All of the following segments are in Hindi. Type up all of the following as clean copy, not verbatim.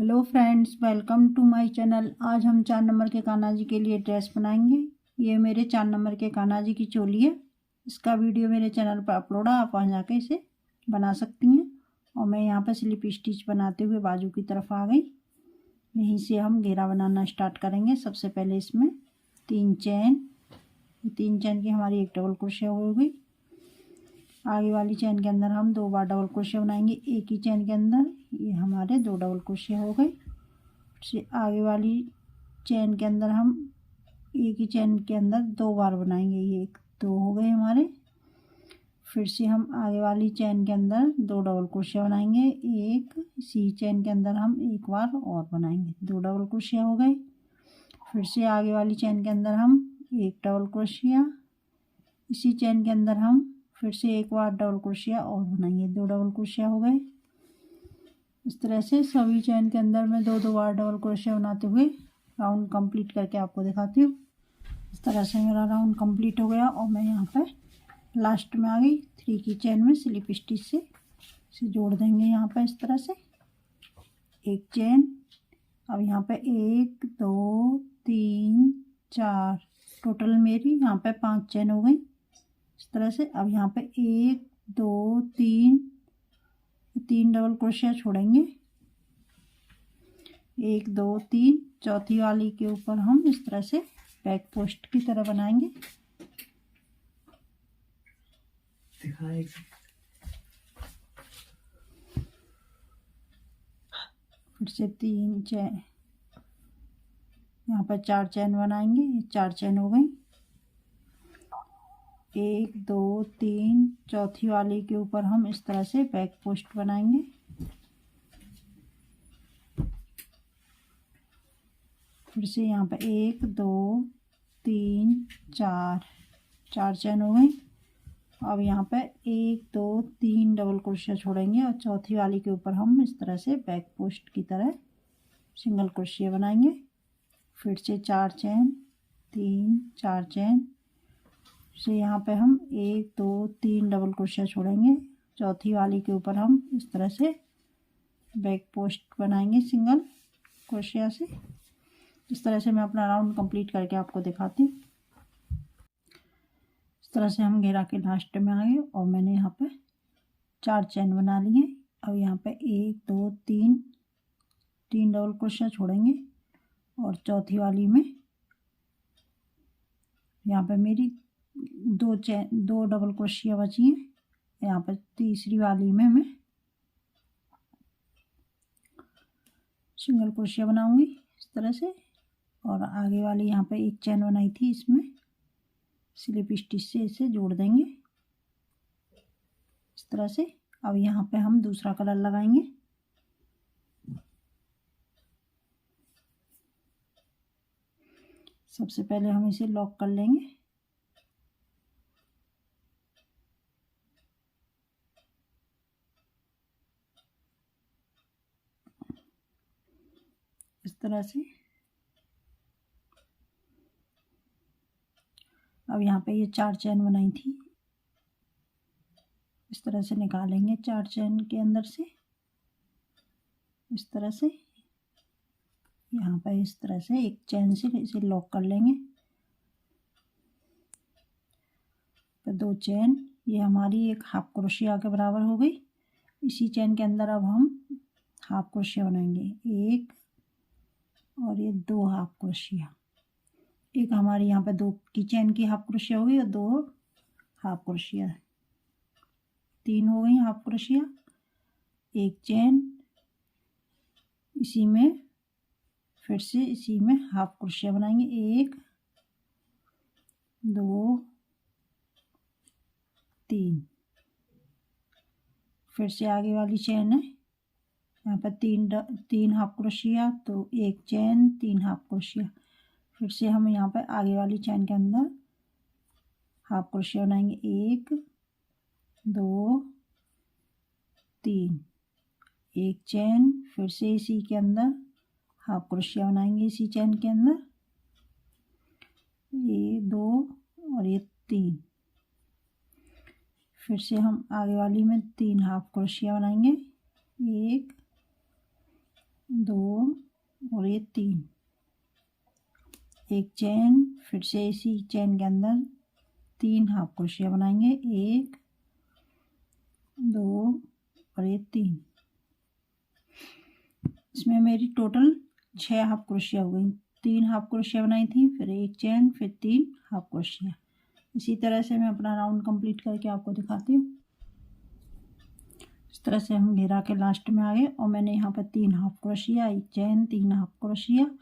Hello friends, welcome to my channel. आज हम 4 नंबर के कान्हा जी के लिए ड्रेस बनाएंगे। ये मेरे 4 नंबर के कान्हा जी की चोली है। इसका वीडियो मेरे चैनल पर अपलोड है, आप वहाँ जाके इसे बना सकती हैं। और मैं यहाँ पर स्लिप स्टिच बनाते हुए बाजू की तरफ आ गई। यहीं से हम घेरा बनाना स्टार्ट करेंगे। सबसे पहले इसमें 3 चैन की हमारी एक डबल क्रोशे हो गई। आगे वाली चैन के अंदर हम 2 बार डबल क्रोशे बनाएंगे। एक ही चैन के अंदर ये हमारे 2 डबल क्रोशे हो गए। फिर आगे वाली चैन के अंदर हम एक ही चैन के अंदर 2 बार बनाएंगे। ये 2 हो गए हमारे। फिर से हम आगे वाली चैन के अंदर 2 डबल क्रोशे बनाएंगे। एक इसी चैन के अंदर हम एक बार और बनाएंगे, 2 डबल क्रोशे हो गए। फिर से आगे वाली चैन के अंदर हम एक डबल क्रोशिया, इसी चैन के अंदर हम फिर से एक बार डबल क्रोशिया और बनाएंगे, 2 डबल क्रोशिया हो गए। इस तरह से सभी चैन के अंदर मैं 2 बार डबल क्रोशिया बनाते हुए राउंड कंप्लीट करके आपको दिखाती हूँ। इस तरह से मेरा राउंड कंप्लीट हो गया और मैं यहाँ पर लास्ट में आ गई। 3 की चैन में स्लिप स्टिच से इसे जोड़ देंगे। यहाँ पर इस तरह से एक चैन। अब यहाँ पे 1 2 3 4 टोटल मेरी यहाँ पे 5 चैन हो गई इस तरह से। अब यहाँ पे 1 2 3 डबल क्रोशिया छोड़ेंगे। 1 2 3 चौथी वाली के ऊपर हम इस तरह से बैक पोस्ट की तरह बनाएंगे। फिर से 3 चैन, यहाँ पर 4 चैन बनाएंगे। ये 4 चैन हो गई। 1 2 3 चौथी वाली के ऊपर हम इस तरह से बैक पोस्ट बनाएंगे। फिर से यहाँ पर 1 2 3 4 चैन हो गई। अब यहाँ पे 1 2 3 डबल क्रोशिया छोड़ेंगे और चौथी वाली के ऊपर हम इस तरह से बैक पोस्ट की तरह सिंगल क्रोशिया बनाएंगे। फिर से 4 चैन, 4 चैन से यहाँ पे हम 1 2 3 डबल क्रोशिया छोड़ेंगे। चौथी वाली के ऊपर हम इस तरह से बैक पोस्ट बनाएंगे सिंगल क्रोशिया से। इस तरह से मैं अपना राउंड कंप्लीट करके आपको दिखाती हूँ। इस तरह से हम घेरा के लास्ट में आ गए और मैंने यहाँ पे 4 चैन बना लिए। अब यहाँ पे 1 2 3 डबल क्रोशिया छोड़ेंगे और चौथी वाली में यहाँ पे मेरी 2 डबल क्रोशिया बची हैं। यहाँ पर तीसरी वाली में मैं सिंगल क्रोशिया बनाऊंगी इस तरह से। और आगे वाली यहाँ पे एक चैन बनाई थी, इसमें स्लिप स्टिच से इसे जोड़ देंगे इस तरह से। अब यहाँ पे हम दूसरा कलर लगाएंगे। सबसे पहले हम इसे लॉक कर लेंगे। इस तरह से। अब यहाँ पे ये 4 चैन बनाई थी, इस तरह से निकालेंगे 4 चैन के अंदर से इस तरह से। यहाँ पे इस तरह से एक चैन से इसे लॉक कर लेंगे। तो 2 चैन, ये हमारी एक हाफ क्रोशिया के बराबर हो गई। इसी चैन के अंदर अब हम हाफ क्रोशिया बनाएंगे, 1 और ये 2 हाफ क्रोशिया। एक हमारी यहाँ पे 2 की चैन की हाफ क्रोशिया हो गई और 2 हाफ क्रोशिया, 3 हो गई हाफ क्रोशिया। एक चैन, इसी में फिर से इसी में हाफ क्रोशिया बनाएंगे, 1 2 3। फिर से आगे वाली चैन है, यहाँ पर 3 हाफ क्रोशिया, तो एक चैन, 3 हाफ क्रोशिया। फिर से हम यहाँ पर आगे वाली चैन के अंदर हाफ क्रोशिया बनाएंगे, 1 2 3, एक चैन। फिर से इसी के अंदर हाफ क्रोशिया बनाएंगे, इसी चैन के अंदर, ये 2 और ये 3। फिर से हम आगे वाली में 3 हाफ क्रोशिया बनाएंगे, 1 2 और ये 3, एक चेन, फिर से इसी चेन के अंदर 3 हाफ क्रोशिया बनाएंगे, 1 2 और ये 3। इसमें मेरी टोटल 6 हाफ क्रोशिया हो गई। 3 हाफ क्रोशिया बनाई थी, फिर एक चेन, फिर 3 हाफ क्रोशिया। इसी तरह से मैं अपना राउंड कंप्लीट करके आपको दिखाती हूँ। इस तरह से हम घेरा के लास्ट में आ गए और मैंने यहाँ पर 3 हाफ क्रोशिया, एक चेन, 3 हाफ क्रोशिया।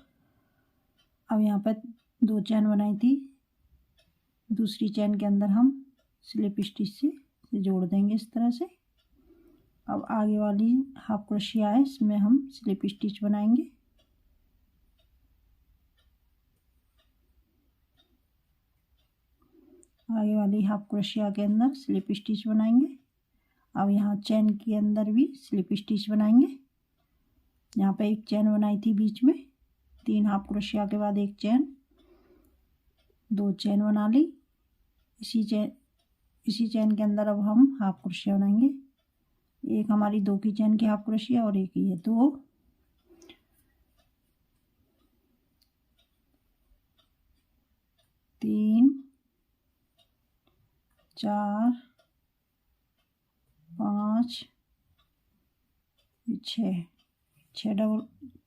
अब यहाँ पर 2 चेन बनाई थी, दूसरी चेन के अंदर हम स्लिप स्टिच से जोड़ देंगे इस तरह से। अब आगे वाली हाफ क्रोशिया है, इसमें हम स्लिप स्टिच बनाएंगे। आगे वाली हाफ क्रोशिया के अंदर स्लिप स्टिच बनाएंगे। अब यहाँ चेन के अंदर भी स्लिप स्टिच बनाएंगे। यहाँ पे एक चेन बनाई थी बीच में, 3 हाफ क्रोशिया के बाद एक चेन, 2 चेन बना ली। इसी चेन के अंदर अब हम हाफ क्रोशिया बनाएंगे। एक हमारी 2 की चेन की हाफ क्रोशिया और एक ये 2, 3 4 5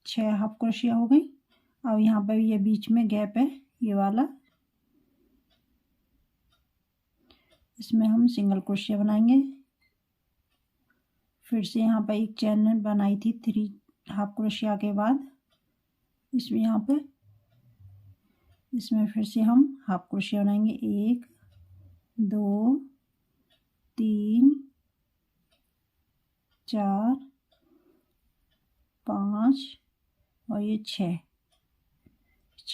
6 हाफ क्रोशिया हो गई। अब यहाँ पर ये बीच में गैप है ये वाला, इसमें हम सिंगल क्रोशिया बनाएंगे। फिर से यहाँ पर एक चेन बनाई थी 3 हाफ क्रोशिया के बाद, इसमें फिर से हम हाफ क्रोशिया बनाएंगे। 1 2 3 4 5 और ये 6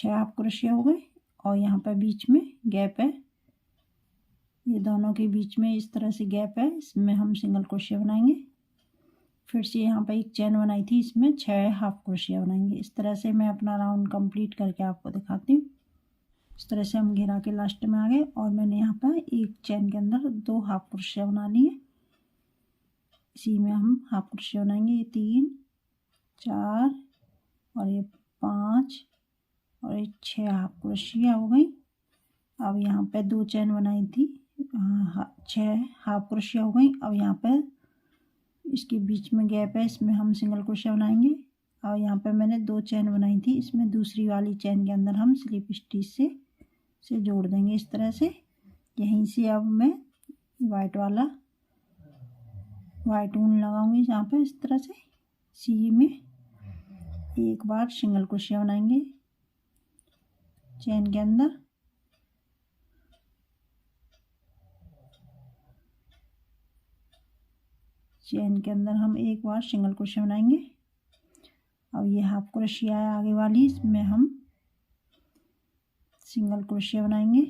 हाफ क्रोशिया हो गए। और यहाँ पर बीच में गैप है, ये दोनों के बीच में इस तरह से गैप है, इसमें हम सिंगल क्रोशिया बनाएंगे। फिर से यहाँ पर एक चेन बनाई थी, इसमें 6 हाफ क्रोशिया बनाएंगे। इस तरह से मैं अपना राउंड कंप्लीट करके आपको दिखाती हूँ। इस तरह से हम घेरा के लास्ट में आ गए और मैंने यहाँ पर एक चेन के अंदर 2 हाफ क्रोशिया बना लिए। इसी में हम हाफ क्रोशिया बनाएंगे। ये 3 4 और ये 5 और ये 6 हाफ क्रोशिया हो गई। अब यहाँ पे 2 चेन बनाई थी, 6 हाफ क्रोशिया हो गई। अब यहाँ पर इसके बीच में गैप है, इसमें हम सिंगल क्रोशिया बनाएंगे। और यहाँ पर मैंने 2 चेन बनाई थी, इसमें दूसरी वाली चेन के अंदर हम स्लिप स्टिच से जोड़ देंगे इस तरह से। यहीं से अब मैं वाइट ऊन लगाऊंगी यहाँ पर इस तरह से। सी में एक बार सिंगल क्रोशिया बनाएंगे चेन के अंदर, हम एक बार सिंगल क्रोशिया बनाएंगे। अब ये हाफ क्रोशिया है आगे वाली, इसमें हम सिंगल क्रोशिया बनाएंगे।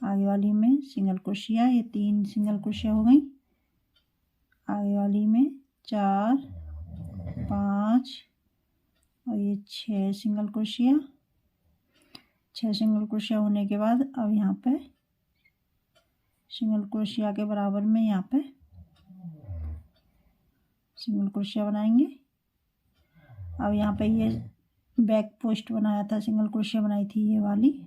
आगे वाली में सिंगल क्रोशिया, ये 3 सिंगल क्रोशिया हो गई। आगे वाली में 4 5 और ये 6 सिंगल क्रोशिया। 6 सिंगल क्रोशिया होने के बाद अब यहाँ पे सिंगल क्रोशिया के बराबर में यहाँ पे सिंगल क्रोशिया बनाएंगे। अब यहाँ पे ये बैक पोस्ट बनाया था, सिंगल क्रोशिया बनाई थी ये वाली,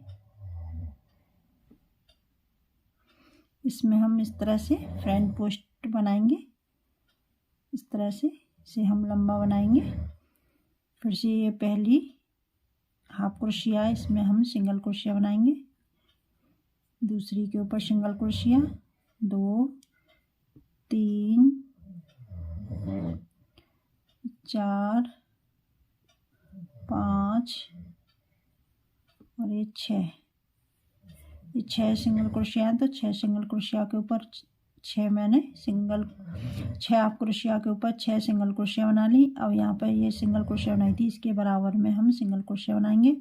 इसमें हम इस तरह से फ्रंट पोस्ट बनाएंगे। इस तरह से इसे हम लंबा बनाएंगे। फिर से ये पहली हाफ क्रोशिया है, इसमें हम सिंगल क्रोशिया बनाएंगे। दूसरी के ऊपर सिंगल क्रोशिया, 2 3 4 5 और ये 6 सिंगल क्रोशिया है। तो 6 सिंगल क्रोशिया के ऊपर 6 हाफ क्रोशिया के ऊपर 6 सिंगल क्रोशिया बना ली। अब यहाँ पर ये सिंगल क्रोशिया बनाई थी, इसके बराबर में हम सिंगल क्रोशिया बनाएंगे।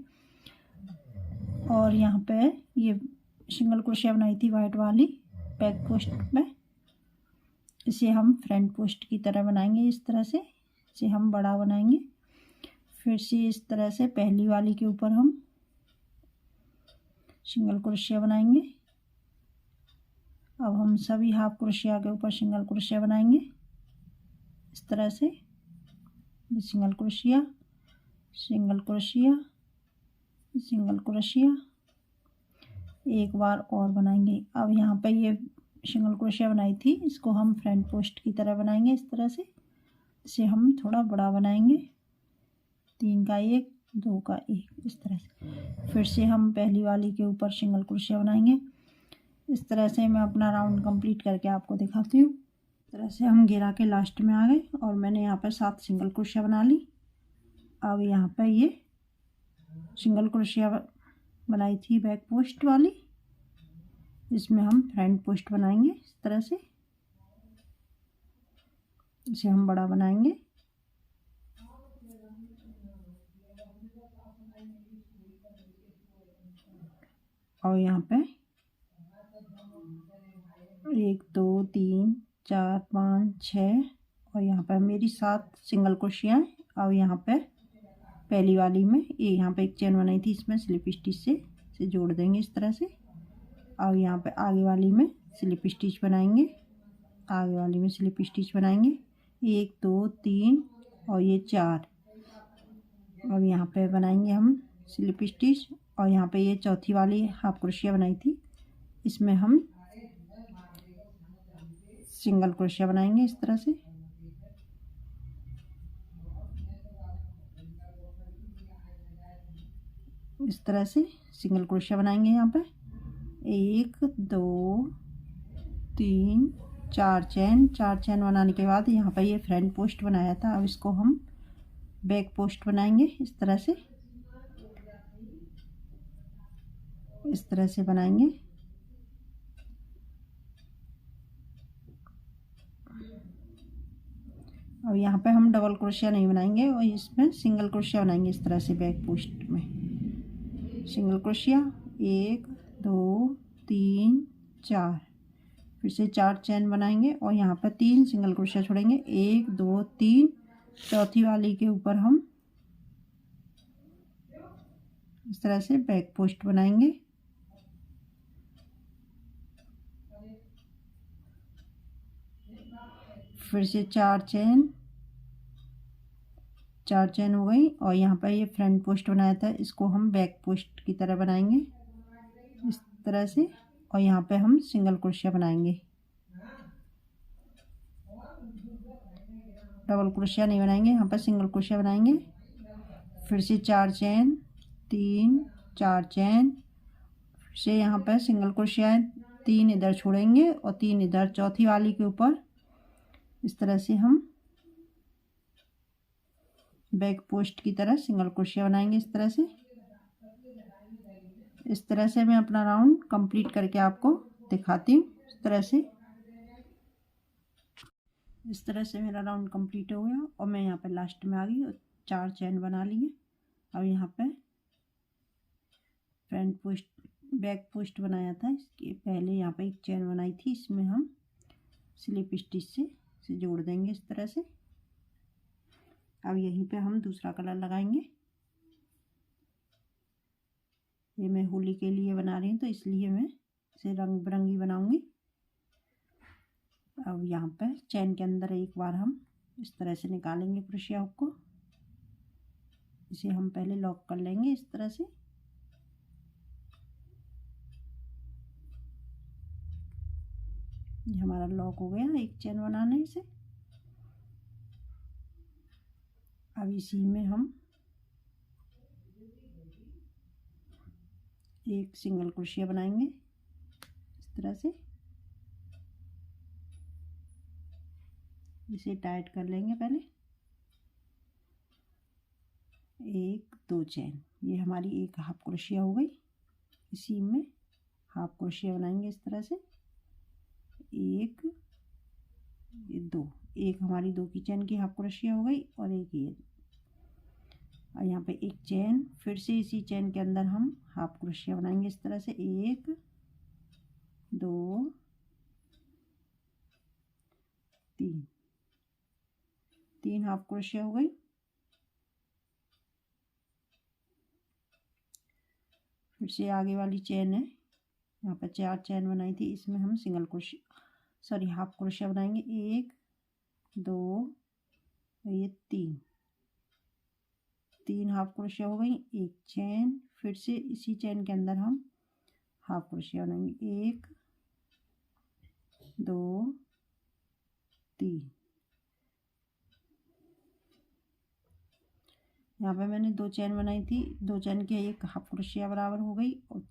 और यहाँ पे ये सिंगल क्रोशिया बनाई थी वाइट वाली बैक पोस्ट में, इसे हम फ्रंट पोस्ट की तरह बनाएंगे। इस तरह से इसे हम बड़ा बनाएंगे। फिर से इस तरह से पहली वाली के ऊपर हम सिंगल क्रोशिया बनाएंगे। अब हम सभी हाफ क्रोशिया के ऊपर सिंगल क्रोशिया बनाएंगे इस तरह से ये single crochet, single crochet, single crochet, एक बार और बनाएंगे। अब यहाँ पे ये सिंगल क्रोशिया बनाई थी, इसको हम फ्रंट पोस्ट की तरह बनाएंगे इस तरह से। इसे हम थोड़ा बड़ा बनाएंगे, 3 का 1, 2 का 1 इस तरह से। फिर से हम पहली वाली के ऊपर सिंगल क्रोशिया बनाएंगे। इस तरह से मैं अपना राउंड कंप्लीट करके आपको दिखाती हूँ। इस तरह से हम घेरा के लास्ट में आ गए और मैंने यहाँ पर 7 सिंगल क्रोशिया बना ली। अब यहाँ पर ये सिंगल क्रोशिया बनाई थी बैक पोस्ट वाली, इसमें हम फ्रंट पोस्ट बनाएंगे इस तरह से। इसे हम बड़ा बनाएंगे। और यहाँ पे 1 2 3 4 5 6 और यहाँ पर मेरी 7 सिंगल क्रोशिया है। अब यहाँ पे पहली वाली में ये यहाँ पे एक चेन बनाई थी, इसमें स्लिप स्टिच से जोड़ देंगे इस तरह से। अब यहाँ पे आगे वाली में स्लिप स्टिच बनाएंगे, आगे वाली में स्लिप स्टिच बनाएंगे 1 2 3 और ये 4। अब यहाँ पे बनाएंगे हम स्लिप स्टिच और यहाँ पे ये चौथी वाली हाफ क्रोशिया बनाई थी, इसमें हम सिंगल क्रोशिया बनाएंगे इस तरह से। इस तरह से सिंगल क्रोशिया बनाएंगे। यहाँ पे 1 2 3 4 चैन, 4 चैन बनाने के बाद यहाँ पर ये फ्रंट पोस्ट बनाया था, अब इसको हम बैक पोस्ट बनाएंगे इस तरह से। इस तरह से बनाएंगे। और यहाँ पे हम डबल क्रोशिया नहीं बनाएंगे और इसमें सिंगल क्रोशिया बनाएंगे इस तरह से। बैक पोस्ट में सिंगल क्रोशिया 1 2 3 4, फिर से 4 चैन बनाएंगे और यहाँ पर 3 सिंगल क्रोशिया छोड़ेंगे 1 2 3। चौथी वाली के ऊपर हम इस तरह से बैक पोस्ट बनाएंगे। फिर से 4 चैन हो गई और यहाँ पर ये फ्रंट पोस्ट बनाया था, इसको हम बैक पोस्ट की तरह बनाएंगे इस तरह से। और यहाँ पे हम सिंगल क्रोशिया बनाएंगे, डबल क्रोशिया नहीं बनाएंगे, यहाँ पर सिंगल क्रोशिया बनाएंगे। फिर से 4 चैन 3 4 चैन, फिर से यहाँ पर सिंगल क्रोशिया है, 3 इधर छोड़ेंगे और 3 इधर। चौथी वाली के ऊपर इस तरह से हम बैक पोस्ट की तरह सिंगल क्रोशिया बनाएंगे इस तरह से। इस तरह से मैं अपना राउंड कंप्लीट करके आपको दिखाती हूँ। इस तरह से मेरा राउंड कंप्लीट हो गया और मैं यहाँ पे लास्ट में आ गई और 4 चैन बना लिए। अब यहाँ पे फ्रंट पोस्ट बैक पोस्ट बनाया था, इसके पहले यहाँ पे एक चैन बनाई थी, इसमें हम स्लिप स्टिच से जोड़ देंगे इस तरह से। अब यहीं पे हम दूसरा कलर लगाएंगे। ये मैं होली के लिए बना रही हूँ तो इसलिए मैं इसे रंग बिरंगी बनाऊंगी। अब यहाँ पर चैन के अंदर एक बार हम इस तरह से निकालेंगे क्रोशिया हुक को। इसे हम पहले लॉक कर लेंगे इस तरह से। ये हमारा लॉक हो गया एक चैन बनाने से। अब इसी में हम एक सिंगल क्रोशिया बनाएंगे इस तरह से। इसे टाइट कर लेंगे पहले। 1 2 चैन, ये हमारी एक हाफ क्रोशिया हो गई। इसी में हाफ क्रोशिया बनाएंगे इस तरह से। 1 2, एक हमारी 2 की चैन की हाफ क्रोशिया हो गई और एक ये। और यहाँ पे एक चैन, फिर से इसी चैन के अंदर हम हाफ क्रोशिया बनाएंगे इस तरह से। 1 2 3 हाफ क्रोशिया हो गई। फिर से आगे वाली चैन है, यहाँ पर 4 चैन बनाई थी, इसमें हम सिंगल क्रोशिया हाफ क्रोशिया बनाएंगे। 1 2 ये 3 3 हाफ क्रोशिया हो गई, एक चेन, फिर से इसी चेन के अंदर हम हाफ क्रोशिया बनाएंगे, 1 2 3। यहाँ पे मैंने 2 चेन बनाई थी, 2 चेन के एक हाफ क्रोशिया बराबर हो गई और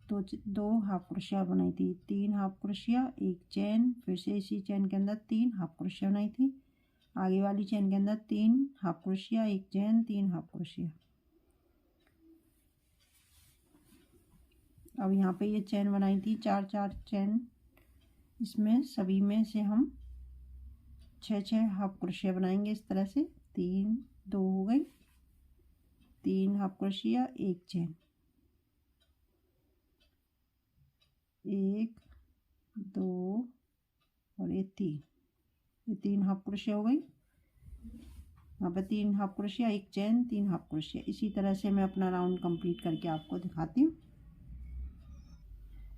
दो हाफ क्रोशिया बनाई थी, 3 हाफ क्रोशिया, एक चेन, फिर से इसी चेन के अंदर 3 हाफ क्रोशिया बनाई थी, आगे वाली चेन के अंदर 3 हाफ क्रोशिया, एक चेन, 3 हाफ क्रोशिया। अब यहाँ पे ये चेन बनाई थी 4 चेन, इसमें सभी में से हम 6 हाफ क्रोशिया बनाएंगे इस तरह से। 3 2 हो गई, 3 हाफ क्रोशिया, एक चेन, 1 2 और ये 3 हाफ क्रोशिया हो गई। यहाँ पे 3 हाफ क्रोशिया, एक चेन, 3 हाफ क्रोशिया। इसी तरह से मैं अपना राउंड कंप्लीट करके आपको दिखाती हूँ।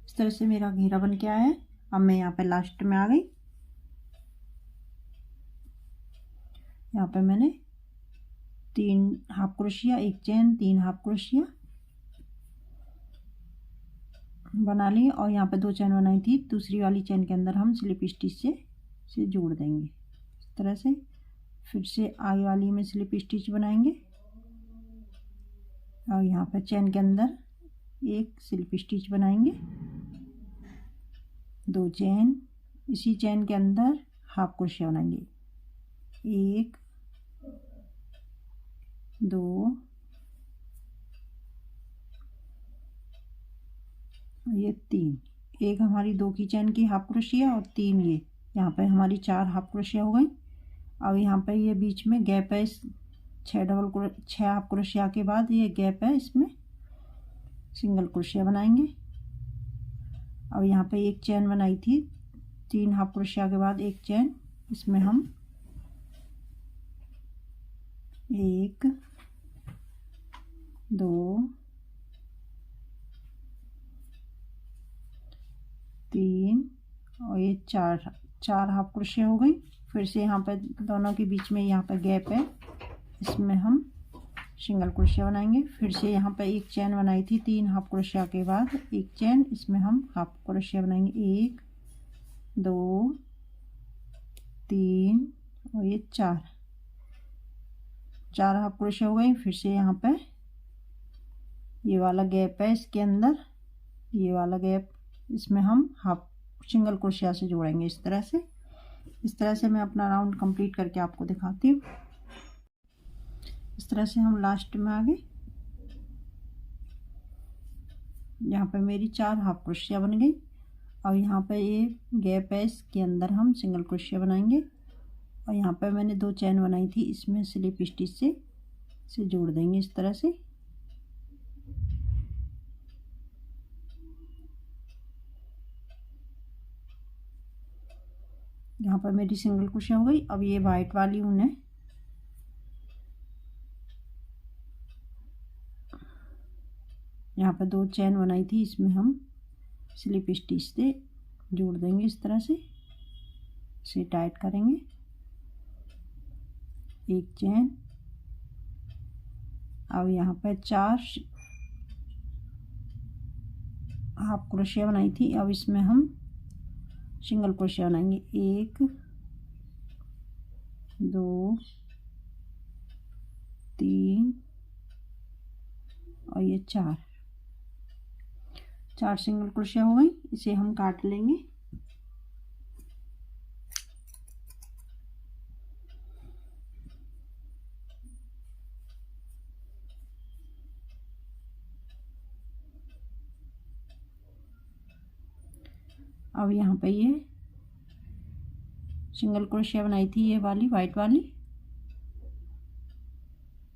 इस तरह से मेरा घेरा बन के आया है। अब मैं यहाँ पे लास्ट में आ गई। यहाँ पे मैंने 3 हाफ क्रोशिया, एक चेन, 3 हाफ क्रोशिया बना ली और यहाँ पे 2 चेन बनाई थी। दूसरी वाली चेन के अंदर हम स्लिप स्टिच से जोड़ देंगे इस तरह से। फिर से आगे वाली में स्लिप स्टिच बनाएंगे और यहाँ पर चेन के अंदर एक स्लिप स्टिच बनाएंगे, 2 चेन, इसी चेन के अंदर हाफ क्रोशिया बनाएंगे, 1 2 ये 3, एक हमारी 2 की चेन की हाफ क्रोशिया और 3 ये यहाँ पे हमारी 4 हाफ क्रोशिया हो गई। अब यहाँ पे ये बीच में गैप है, इस 6 हाफ क्रोशिया के बाद ये गैप है, इसमें सिंगल क्रोशिया बनाएंगे। अब यहाँ पे एक चेन बनाई थी, 3 हाफ क्रोशिया के बाद एक चेन, इसमें हम 1 2 3 और ये 4 हाफ क्रोशिया हो गई। फिर से यहाँ पे दोनों के बीच में यहाँ पे गैप है, इसमें हम सिंगल क्रोशिया बनाएंगे। फिर से यहाँ पे एक चेन बनाई थी, 3 हाफ क्रोशिया के बाद एक चेन, इसमें हम हाफ क्रोशिया बनाएंगे, 1 2 3 और ये 4 हाफ क्रोशिया हो गई। फिर से यहाँ पे ये वाला गैप है, इसके अंदर ये वाला गैप, इसमें हम हाफ सिंगल क्रोशिया से जोड़ेंगे इस तरह से। इस तरह से मैं अपना राउंड कंप्लीट करके आपको दिखाती हूँ। इस तरह से हम लास्ट में आ गए। यहाँ पे मेरी 4 हाफ क्रोशिया बन गई और यहाँ पे ये गैप है, इसके अंदर हम सिंगल क्रोशिया बनाएंगे और यहाँ पे मैंने 2 चेन बनाई थी, इसमें स्लिप स्टिच से जोड़ देंगे इस तरह से। यहाँ पर मेरी सिंगल क्रोशिया हो गई। अब ये वाइट वाली ऊन है, यहाँ पर 2 चेन बनाई थी, इसमें हम स्लिप स्टिच से जोड़ देंगे इस तरह से, इसे टाइट करेंगे, एक चेन। अब यहाँ पर 4 हाफ क्रोशिया बनाई थी, अब इसमें हम सिंगल क्रोशिया बनाएंगे, 1 2 3 और ये 4 सिंगल क्रोशिया हो गई। इसे हम काट लेंगे। अब यहाँ पे ये सिंगल क्रोशिया बनाई थी, ये वाली वाइट वाली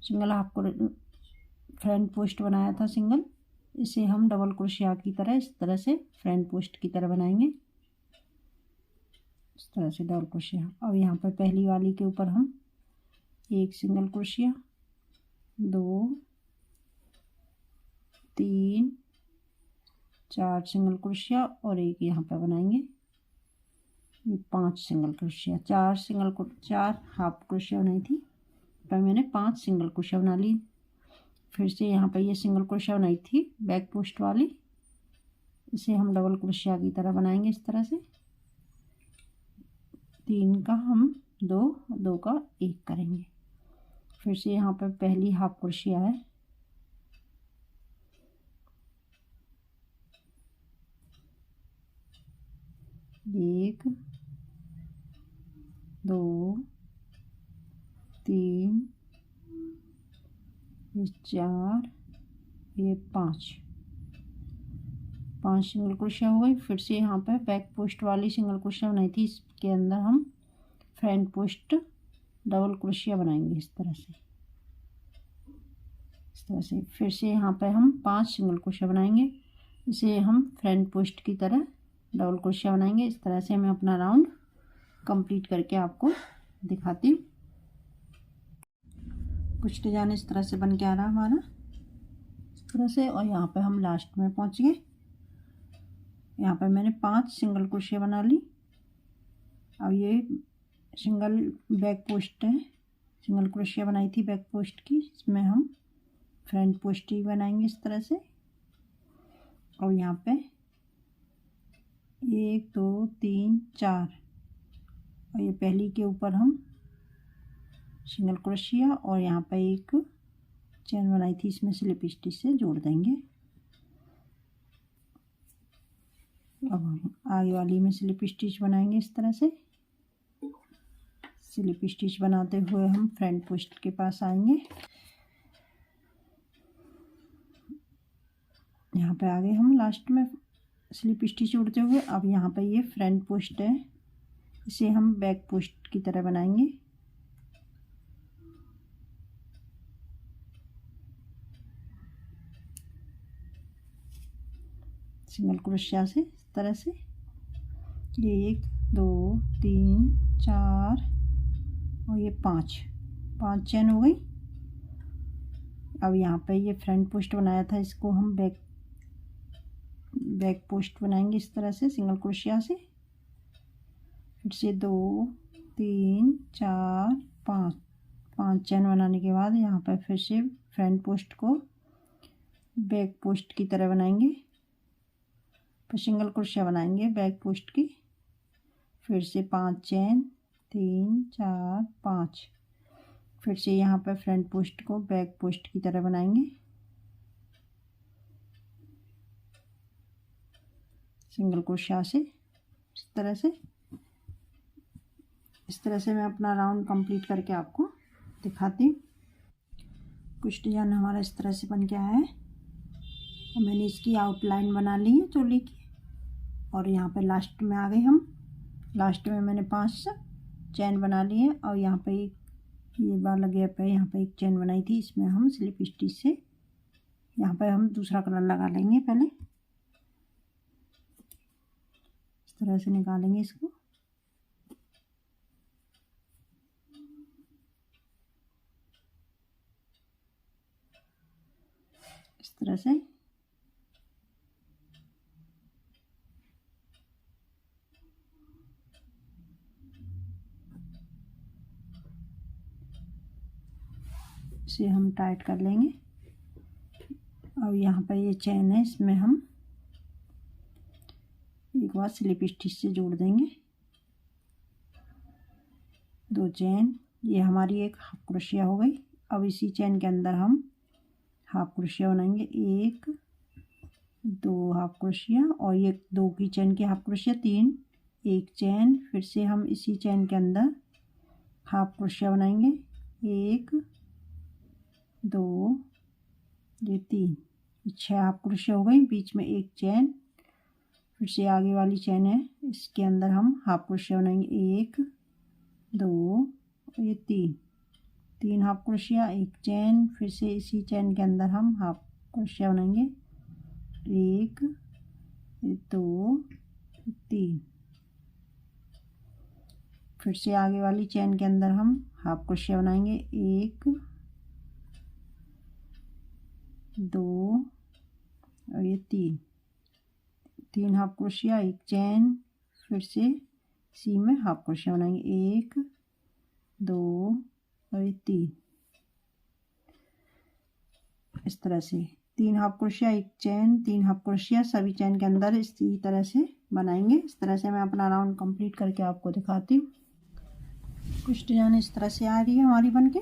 सिंगल हाफ फ्रंट पोस्ट बनाया था सिंगल, इसे हम डबल क्रोशिया की तरह इस तरह से फ्रंट पोस्ट की तरह बनाएंगे, इस तरह से डबल क्रोशिया। अब यहाँ पर पहली वाली के ऊपर हम एक सिंगल क्रोशिया, 2 3 4 सिंगल क्रोशिया और एक यहाँ पर बनाएंगे 5 सिंगल क्रोशिया। 4 हाफ क्रोशिया बनाई थी, पर मैंने 5 सिंगल क्रोशिया बना ली। फिर से यहाँ पे ये सिंगल क्रोशिया बनाई थी बैक पोस्ट वाली, इसे हम डबल क्रोशिया की तरह बनाएंगे इस तरह से। 3 का हम 2, 2 का 1 करेंगे। फिर से यहाँ पर पहली हाफ क्रोशिया है, 1 2 3 4 ये 5 सिंगल क्रोशिया हो गई। फिर से यहाँ पर बैक पोस्ट वाली सिंगल क्रोशिया बनाई थी, इसके अंदर हम फ्रंट पोस्ट डबल क्रोशिया बनाएंगे इस तरह से। फिर से यहाँ पर हम 5 सिंगल क्रोशिया बनाएंगे, इसे हम फ्रंट पोस्ट की तरह डबल क्रोशिया बनाएंगे। इस तरह से मैं अपना राउंड कंप्लीट करके आपको दिखाती हूँ। कुछ डिजाइन इस तरह से बन के आ रहा हमारा इस तरह से। और यहाँ पे हम लास्ट में पहुँच गए। यहाँ पे मैंने 5 सिंगल क्रोशिया बना ली। अब ये सिंगल बैक पोस्ट है, सिंगल क्रोशिया बनाई थी बैक पोस्ट की, इसमें हम फ्रंट पोस्ट ही बनाएंगे इस तरह से। और यहाँ पे 1 2 3 4 और ये पहली के ऊपर हम सिंगल क्रोशिया और यहाँ पे एक चेन बनाई थी, इसमें स्लिप स्टिच से जोड़ देंगे। अब हम आगे वाली में स्लिप स्टिच बनाएंगे इस तरह से। स्लिप स्टिच बनाते हुए हम फ्रंट पोस्ट के पास आएंगे। यहाँ पे आगे हम लास्ट में स्लिप स्टिच जोड़ते हुए, अब यहाँ पे ये फ्रंट पोस्ट है, इसे हम बैक पोस्ट की तरह बनाएंगे। सिंगल क्रोशिया से इस तरह से 1 2 3 4 और ये 5 चेन हो गई। अब यहाँ पे ये फ्रंट पोस्ट बनाया था, इसको हम बैक पोस्ट बनाएंगे इस तरह से सिंगल क्रोशिया से। फिर से 2 3 4 5 चेन बनाने के बाद यहाँ पर फिर से फ्रंट पोस्ट को बैक पोस्ट की तरह बनाएंगे, फिर सिंगल क्रोशिया बनाएंगे बैक पोस्ट की। फिर से 5 चेन 3 4 5, फिर से यहाँ पर फ्रंट पोस्ट को बैक पोस्ट की तरह बनाएंगे, सिंगल क्रोशिया से इस तरह से मैं अपना राउंड कंप्लीट करके आपको दिखाती हूँ। कुछ डिजाइन हमारा इस तरह से बन के आया है। और मैंने इसकी आउटलाइन बना ली है चोली की। और यहाँ पे लास्ट में आ गए हम। लास्ट में मैंने 5 चैन बना ली है और यहाँ पे ये वाला गैप है, यहाँ पे एक चैन बनाई थी, इसमें हम स्लिप स्टिच से यहाँ पे हम दूसरा कलर लगा लेंगे। पहले इस तरह से निकालेंगे इसको। इस तरह से इसे हम टाइट कर लेंगे। और यहाँ पर ये चैन है, इसमें हम एक बार स्लिप स्टिच से जोड़ देंगे 2 चैन। ये हमारी एक हाफ क्रोशिया हो गई। अब इसी चैन के अंदर हम हाफ क्रोशिया बनाएंगे, 1 2 हाफ क्रोशिया और ये 2 की चैन की हाफ क्रोशिया 3, एक चैन। फिर से हम इसी चैन के अंदर हाफ क्रोशिया बनाएंगे, 1 2 ये 3, 6 हाफ क्रोशिया हो गई। बीच में एक चैन, फिर से आगे वाली चैन है, इसके अंदर हम हाफ क्रोशिया बनाएंगे, 1 2 ये 3 हाफ क्रोशिया, एक चैन। फिर से इसी चैन के अंदर हम हाफ क्रोशिया बनाएंगे, 1 2 3। फिर से आगे वाली चैन के अंदर हम हाफ क्रोशिया बनाएंगे, 1 2 और ये 3 हाफ क्रोशिया, एक चैन। फिर से इसी में हाफ क्रोशिया बनाएंगे, 1 2 और ये 3। इस तरह से 3 half crochet, 1 chain, 3 half crochet सभी चेन के अंदर इसी तरह से बनाएंगे। इस तरह से मैं अपना राउंड कंप्लीट करके आपको दिखाती हूँ। कुछ डिजाइन इस तरह से आ रही है हमारी बनके,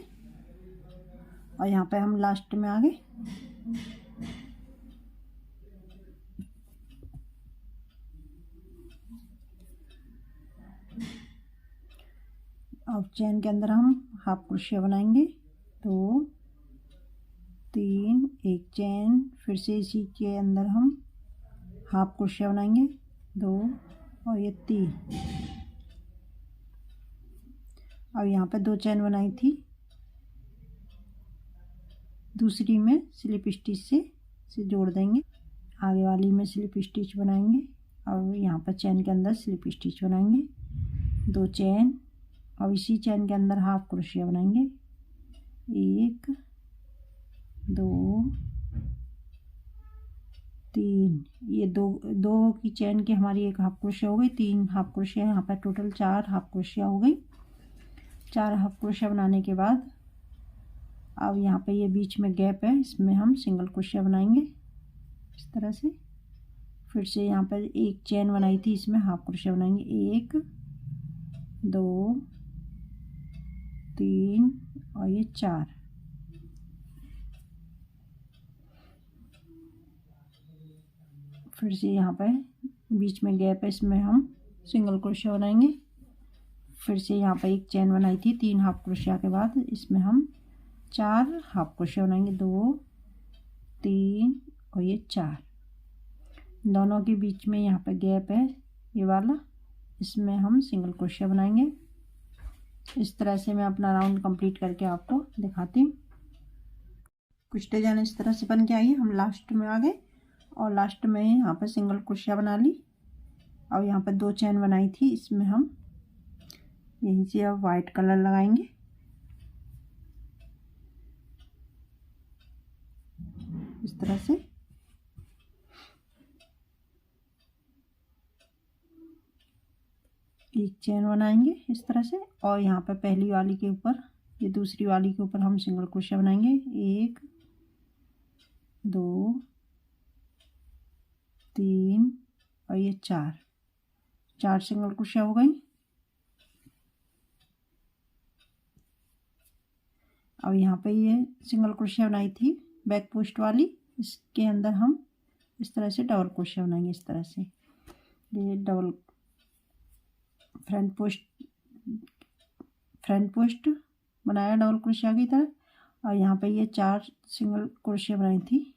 और यहाँ पे हम लास्ट में आ गए। अब चेन के अंदर हम हाफ क्रोशिया बनाएंगे, 2 3, 1 चेन, फिर से इसी के अंदर हम हाफ क्रोशिया बनाएंगे, 2 और ये 3। अब यहाँ पे 2 चेन बनाई थी, दूसरी में स्लिप स्टिच से जोड़ देंगे, आगे वाली में स्लिप स्टिच बनाएंगे। अब यहाँ पर चेन के अंदर स्लिप स्टिच बनाएंगे, 2 चेन। अब इसी चेन के अंदर हाफ क्रोशिया बनाएंगे, 1 2 3। ये दो की चेन की हमारी एक हाफ क्रोशिया हो गई, 3 हाफ क्रोशिया, यहाँ पर टोटल 4 हाफ क्रोशिया हो गई। 4 हाफ क्रोशिया बनाने के बाद अब यहाँ पे ये बीच में गैप है, इसमें हम सिंगल क्रोशिया बनाएंगे इस तरह से। फिर से यहाँ पर 1 चेन बनाई थी, इसमें हाफ क्रोशिया बनाएंगे, 1 2 3 और ये 4। फिर से यहाँ पर बीच में गैप है, इसमें हम सिंगल क्रोशिया बनाएंगे। फिर से यहाँ पर 1 चेन बनाई थी, 3 हाफ क्रोशिया के बाद इसमें हम 4 हाफ क्रोशिया बनाएंगे, 2 3 और ये 4। दोनों के बीच में यहाँ पर गैप है ये वाला, इसमें हम सिंगल क्रोशिया बनाएंगे। इस तरह से मैं अपना राउंड कंप्लीट करके आपको दिखाती हूँ। कुछ डिजाइन इस तरह से बन के आई है। हम लास्ट में आ गए और लास्ट में यहाँ पर सिंगल क्रोशिया बना ली। और यहाँ पर 2 चेन बनाई थी, इसमें हम यहीं से अब वाइट कलर लगाएंगे। इस तरह से एक चेन बनाएंगे इस तरह से, और यहाँ पर पहली वाली के ऊपर, ये दूसरी वाली के ऊपर हम सिंगल क्रोशिया बनाएंगे, 1 2 3 और ये 4 सिंगल क्रोशिया हो गई। अब यहाँ पे ये सिंगल क्रोशिया बनाई थी बैक पोस्ट वाली, इसके अंदर हम इस तरह से डबल क्रोशिया बनाएंगे। इस तरह से ये डबल फ्रंट पोस्ट बनाया डबल क्रोशिया की तरह। और यहाँ पे ये 4 सिंगल क्रोशिया बनाई थी,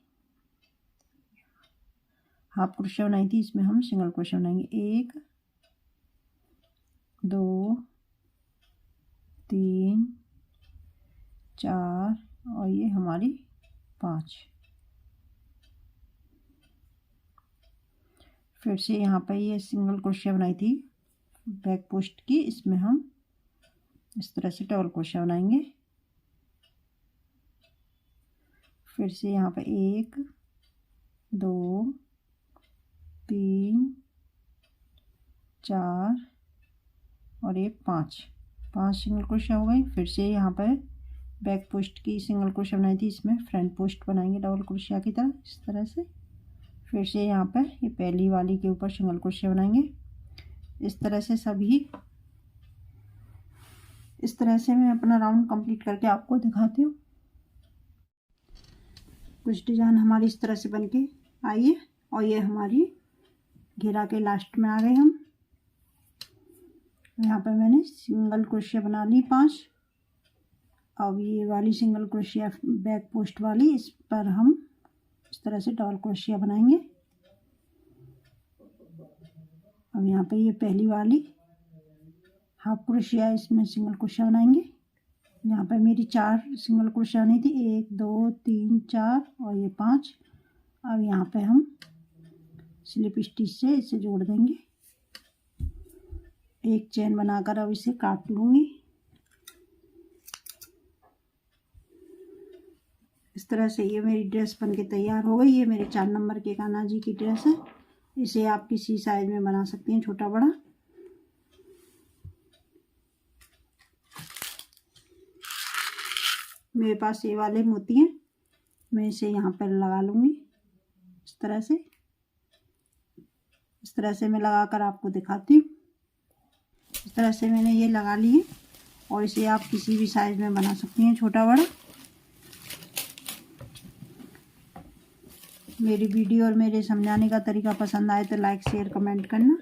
हाफ क्रोशिया बनाई थी, इसमें हम सिंगल क्रोशिया बनाएंगे, 1 2 3 4 और ये हमारी 5। फिर से यहाँ पर ये सिंगल क्रोशिया बनाई थी बैक पोस्ट की, इसमें हम इस तरह से डबल क्रोशिया बनाएंगे। फिर से यहाँ पर 1 2 3 4 और ये 5 सिंगल क्रोशिया हो गई। फिर से यहाँ पर बैक पोस्ट की सिंगल क्रोशिया बनाई थी, इसमें फ्रंट पोस्ट बनाएंगे डबल क्रोशिया की तरह इस तरह से। फिर से यहाँ पर ये पहली वाली के ऊपर सिंगल क्रोशिया बनाएंगे। इस तरह से सभी, इस तरह से मैं अपना राउंड कंप्लीट करके आपको दिखाती हूँ। कुछ डिजाइन हमारी इस तरह से बनके आई है, और ये हमारी घेरा के लास्ट में आ गए हम। यहाँ पर मैंने सिंगल क्रोशिया बना ली 5। अब ये वाली सिंगल क्रोशिया बैक पोस्ट वाली, इस पर हम इस तरह से डबल क्रोशिया बनाएंगे। अब यहाँ पे ये पहली वाली हाफ क्रोशिया, इसमें सिंगल क्रोशिया बनाएंगे। यहाँ पे मेरी 4 सिंगल क्रोशिया नहीं थी, 1 2 3 4 और ये 5। अब यहाँ पे हम स्लिप स्टिच से इसे जोड़ देंगे, एक चेन बनाकर अब इसे काट लूँगी। इस तरह से ये मेरी ड्रेस बनके तैयार हो गई। ये मेरे 4 नंबर के कान्हा जी की ड्रेस है। इसे आप किसी साइज में बना सकती हैं, छोटा बड़ा। मेरे पास ये वाले मोती हैं, मैं इसे यहाँ पर लगा लूँगी इस तरह से। इस तरह से मैं लगाकर आपको दिखाती हूँ। इस तरह से मैंने ये लगा लिए और इसे आप किसी भी साइज में बना सकती हैं, छोटा बड़ा। मेरी वीडियो और मेरे समझाने का तरीका पसंद आए तो लाइक शेयर कमेंट करना।